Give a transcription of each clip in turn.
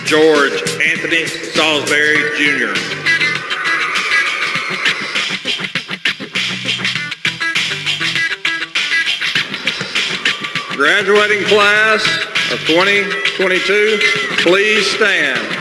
George Anthony Salisbury, Jr. Graduating class of 2022, please stand.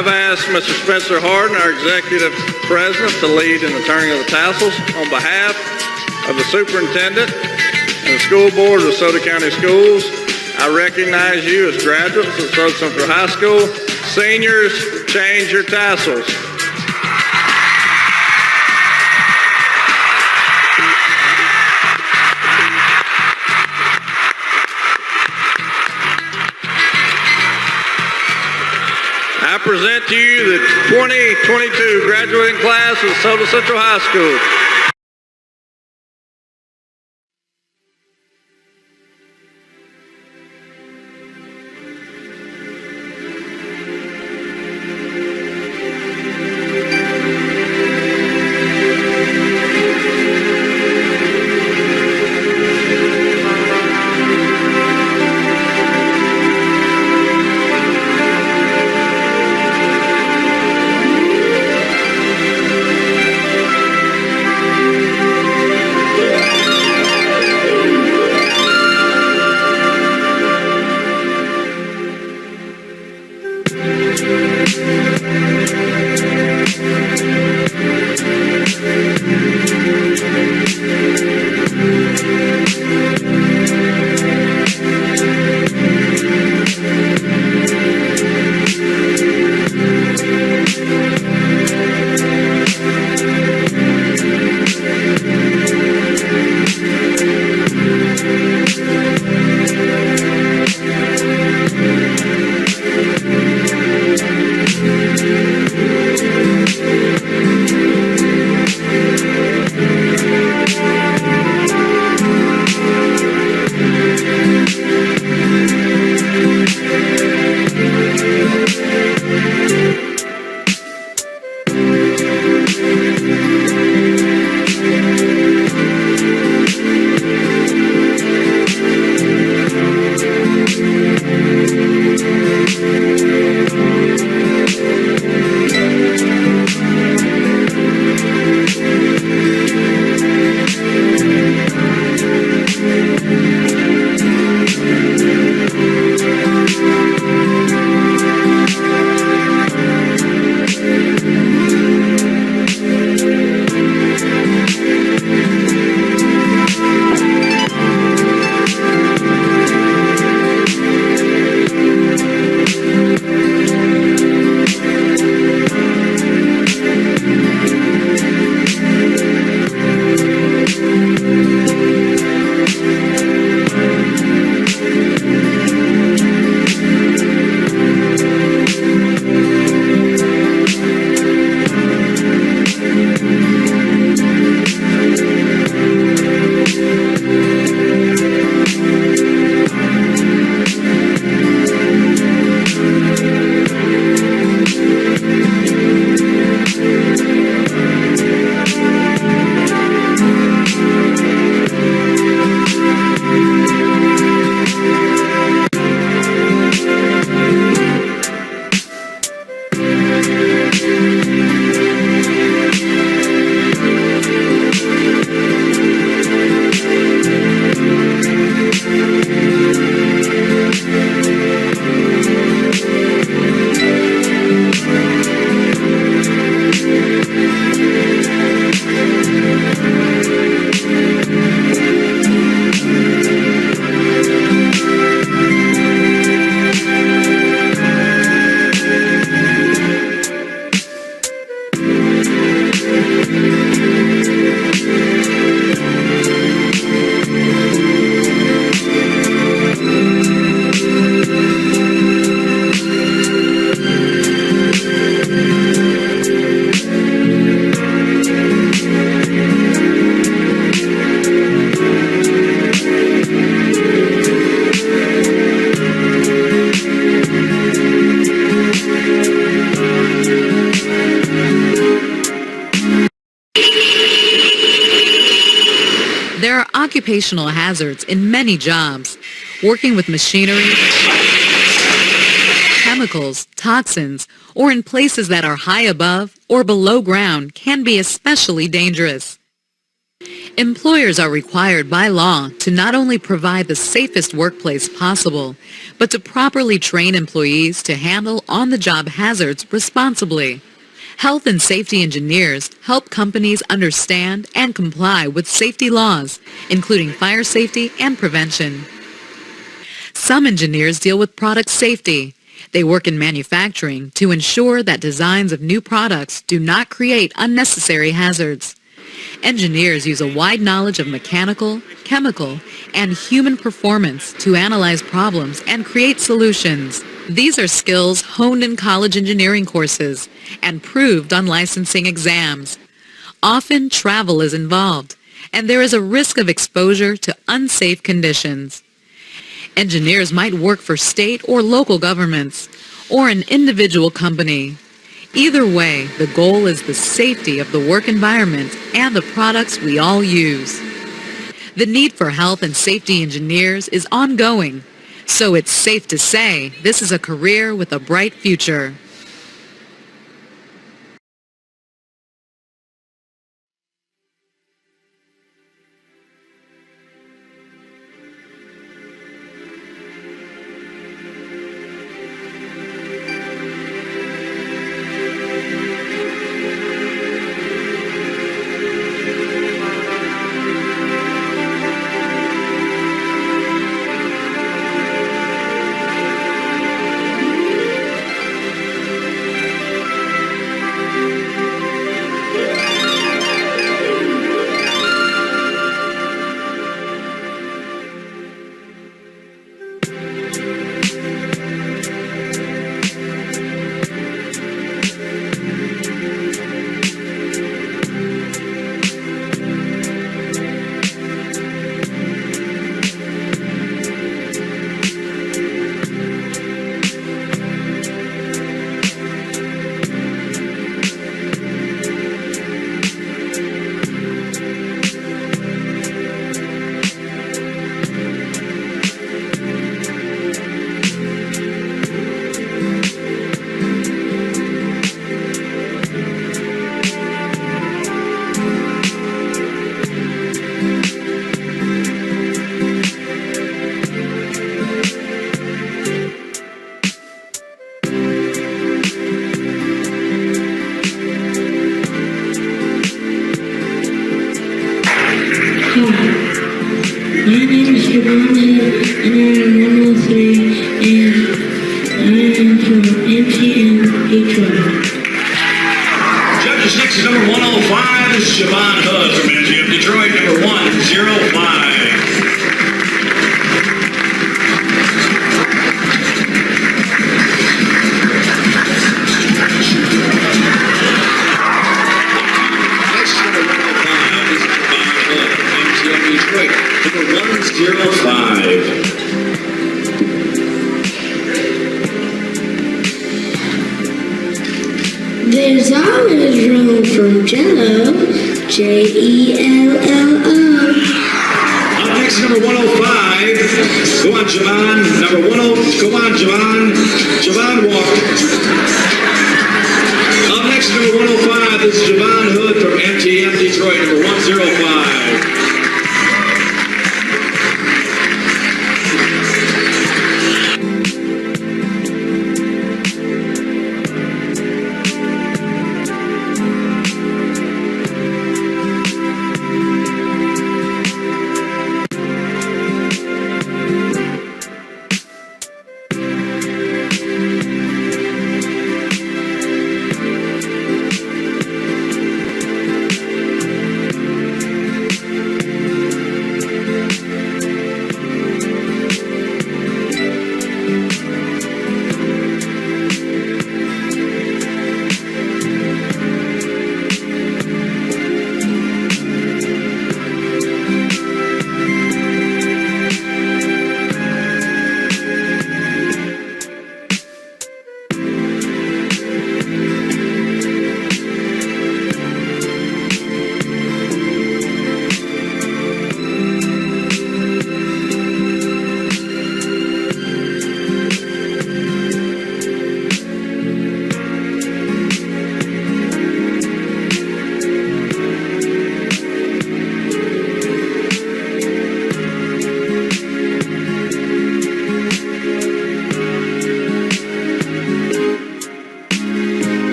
I've asked Mr. Spencer Harden, our Executive President, to lead in the turning of the tassels. On behalf of the Superintendent and the School Board of DeSoto County Schools, I recognize you as graduates of Desoto Central High School. Seniors, change your tassels. I present to you the 2022 graduating class of Desoto Central High School. occupational hazards in many jobs. Working with machinery, chemicals, toxins, or in places that are high above or below ground can be especially dangerous. Employers are required by law to not only provide the safest workplace possible, but to properly train employees to handle on-the-job hazards responsibly. Health and safety engineers help companies understand and comply with safety laws, including fire safety and prevention. Some engineers deal with product safety. They work in manufacturing to ensure that designs of new products do not create unnecessary hazards. Engineers use a wide knowledge of mechanical, chemical, and human performance to analyze problems and create solutions. These are skills honed in college engineering courses and proved on licensing exams. Often travel is involved, and there is a risk of exposure to unsafe conditions. Engineers might work for state or local governments, or an individual company. Either way, the goal is the safety of the work environment and the products we all use. The need for health and safety engineers is ongoing, so it's safe to say this is a career with a bright future. My name is Javon Hood, and I am 103, and I am from MTM, Detroit. Judge 6 number 105 is Javon Hood from MTM, Detroit, number 105. Number 105. There's always room for Jello, Jello. Up next, number 105. Go on, Javon. Number 10. Go on, Javon. Javon walk. Up next, number 105 is Javon Hood from MTM Detroit, number 105.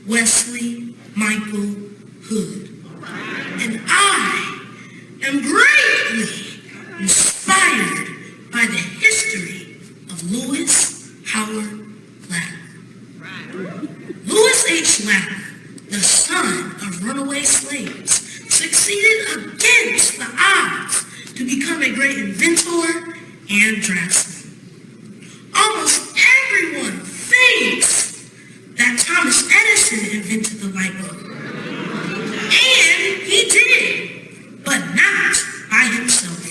Wesley Michael Hood. And I am greatly inspired by the history of Lewis Howard Latimer. Lewis H. Latimer, the son of runaway slaves, succeeded against the odds to become a great inventor and draftsman. Almost everyone thinks that Thomas Edison invented the light bulb. And he did, but not by himself.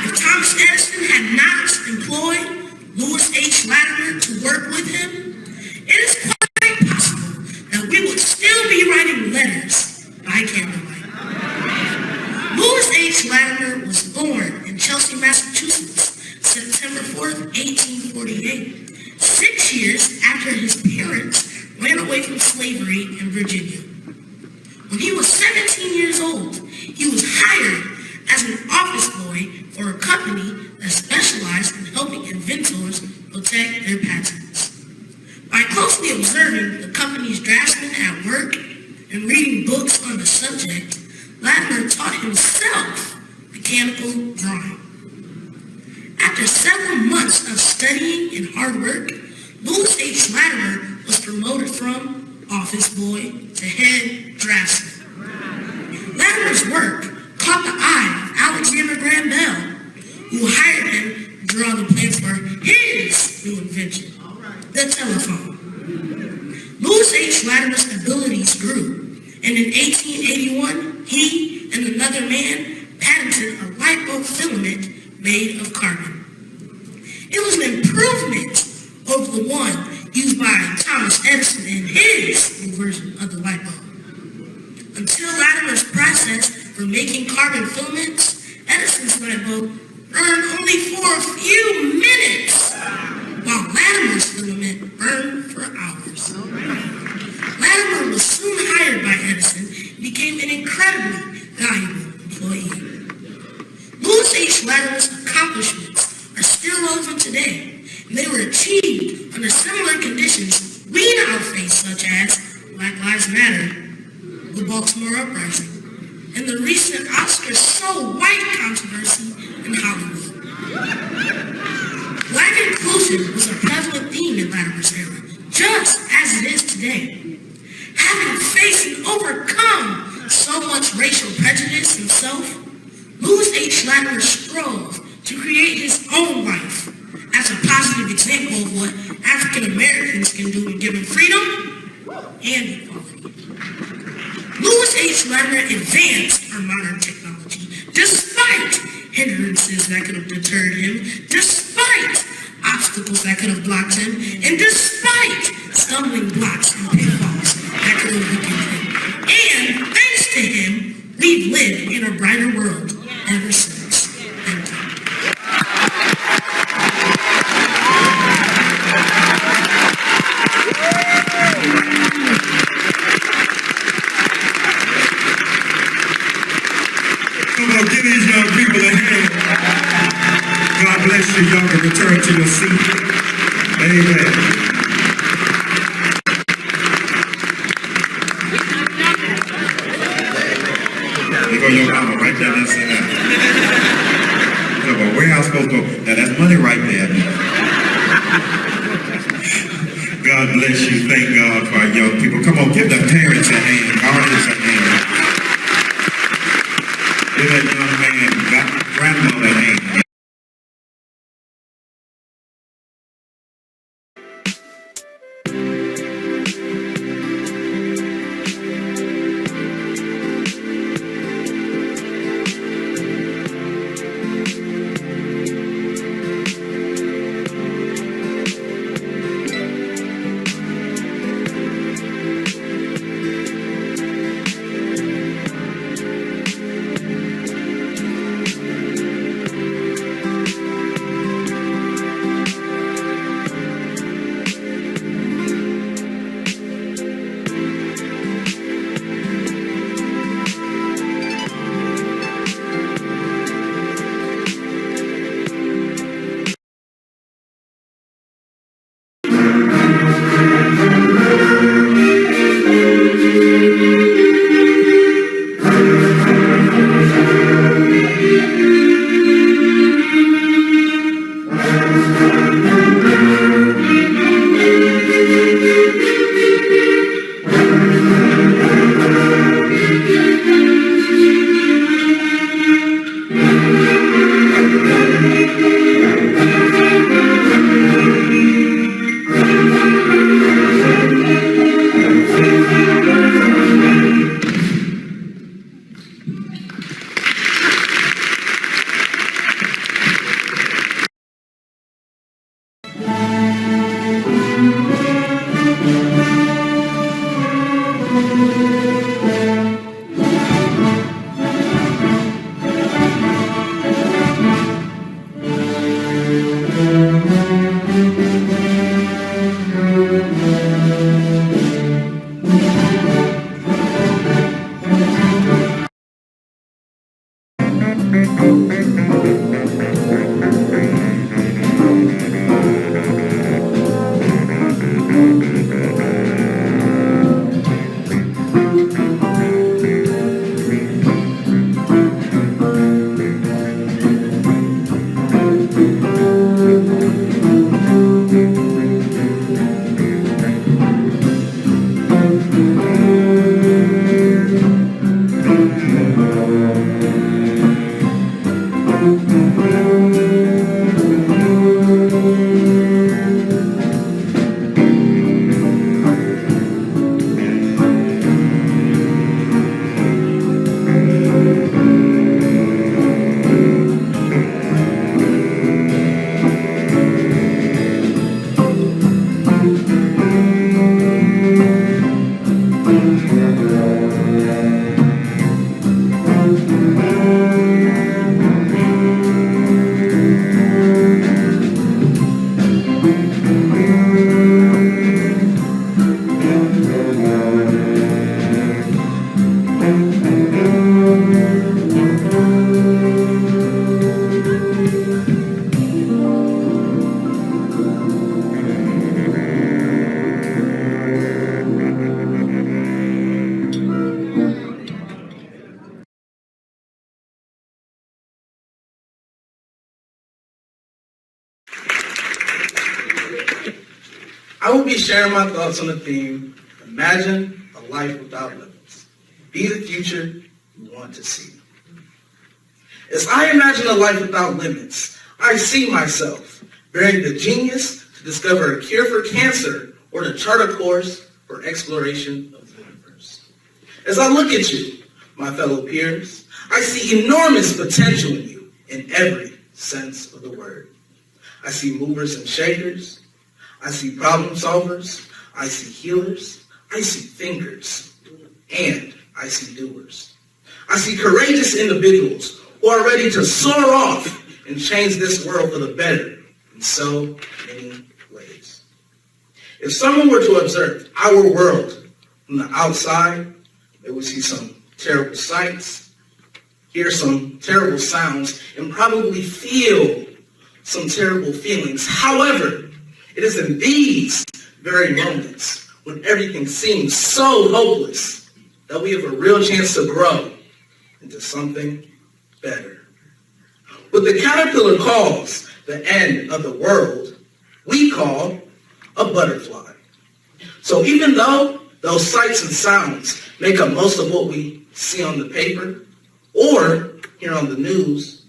If Thomas Edison had not employed Lewis H. Latimer to work with him, it is quite possible that we would still be writing letters by candlelight. Lewis H. Latimer was born in Chelsea, Massachusetts, September 4th, 1848, 6 years after his parents ran away from slavery in Virginia. When he was 17 years old, he was hired as an office boy for a company that specialized in helping inventors protect their patents. By closely observing the company's draftsmen at work and reading books on the subject, Latimer taught himself mechanical drawing. After several months of studying and hard work, Lewis H. Latimer was promoted from office boy to head draftsman. Latimer's work caught the eye of Alexander Graham Bell, who hired him to draw the plans for his new invention, the telephone. Lewis H. Latimer's abilities grew, and in 1881, he and another man patented a light bulb filament made of carbon. It was an improvement over the one used by Thomas Edison in his new version of the light bulb. Until Latimer's process for making carbon filaments, Edison's light bulb burned only for a few minutes, while Latimer's filament burned for hours. Latimer was soon hired by Edison and became an incredibly valuable employee. Lewis H. Latimer's accomplishments are still relevant today, and they were achieved under similar conditions we now face, such as Black Lives Matter, the Baltimore Uprising, and the recent Oscar So White controversy in Hollywood. Black inclusion was a prevalent theme in Latimer's era, just as it is today. Having faced and overcome so much racial prejudice himself, Lewis H. Latimer strove to create his own life as a positive example of what African Americans can do when given freedom and equality. Lewis H. Latimer advanced our modern technology despite hindrances that could have deterred him, despite obstacles that could have blocked him, and despite stumbling blocks and pitfalls that could have weakened him. And thanks to him, we've lived in a brighter world ever since. Thank you. Come on, give these young people a hand. God bless you. Y'all can return to your seat. Amen. There go your mama right there. That's it. Come on, where I'm supposed to go? Now that's money right there. God bless you. Thank God for our young people. Come on, give the parents a hand. Guardians a hand. Give that young man, grandmother a hand. sharing my thoughts on the theme, Imagine a Life Without Limits. Be the future you want to see. As I imagine a life without limits, I see myself bearing the genius to discover a cure for cancer or to chart a course for exploration of the universe. As I look at you, my fellow peers, I see enormous potential in you in every sense of the word. I see movers and shakers. I see problem solvers. I see healers. I see thinkers. And I see doers. I see courageous individuals who are ready to soar off and change this world for the better in so many ways. If someone were to observe our world from the outside, they would see some terrible sights, hear some terrible sounds, and probably feel some terrible feelings. However, it is in these very moments when everything seems so hopeless that we have a real chance to grow into something better. What the caterpillar calls the end of the world, we call a butterfly. So even though those sights and sounds make up most of what we see on the paper or hear on the news,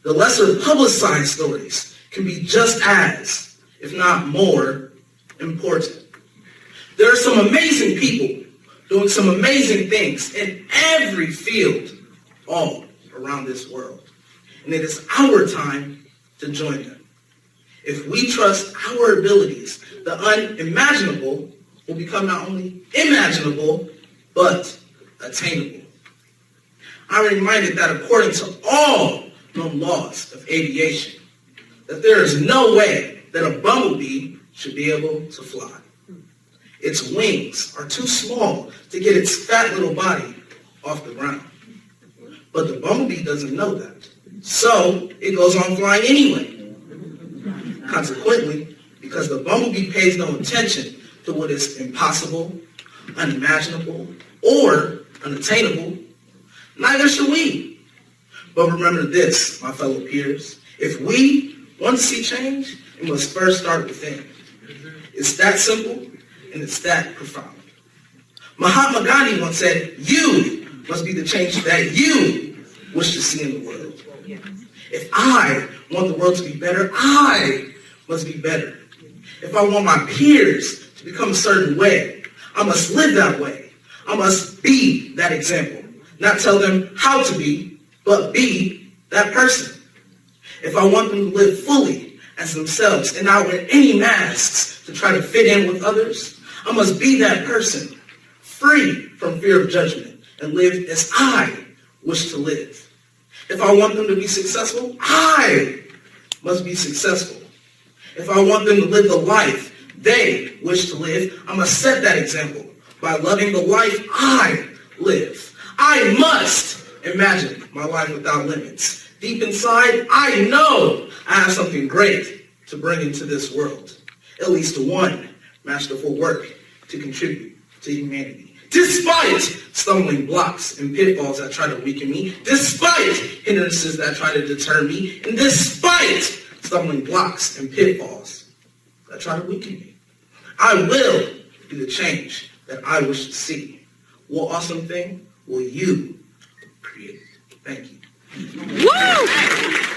the lesser publicized stories can be just as, if not more, important. There are some amazing people doing some amazing things in every field all around this world. And it is our time to join them. If we trust our abilities, the unimaginable will become not only imaginable, but attainable. I'm reminded that according to all known laws of aviation, that there is no way that a bumblebee should be able to fly. Its wings are too small to get its fat little body off the ground. But the bumblebee doesn't know that. So it goes on flying anyway. Consequently, because the bumblebee pays no attention to what is impossible, unimaginable, or unattainable, neither should we. But remember this, my fellow peers. If we want to see change, it must first start within. It's that simple, and it's that profound. Mahatma Gandhi once said, you must be the change that you wish to see in the world. If I want the world to be better, I must be better. If I want my peers to become a certain way, I must live that way. I must be that example. Not tell them how to be, but be that person. If I want them to live fully as themselves and not wear any masks to try to fit in with others, I must be that person, free from fear of judgment, and live as I wish to live. If I want them to be successful, I must be successful. If I want them to live the life they wish to live, I must set that example by loving the life I live. I must imagine my life without limits. Deep inside, I know I have something great to bring into this world. At least one masterful work to contribute to humanity. Despite stumbling blocks and pitfalls that try to weaken me, despite hindrances that try to deter me, and despite stumbling blocks and pitfalls that try to weaken me, I will be the change that I wish to see. What awesome thing will you create? Thank you. Woo!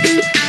Thank you.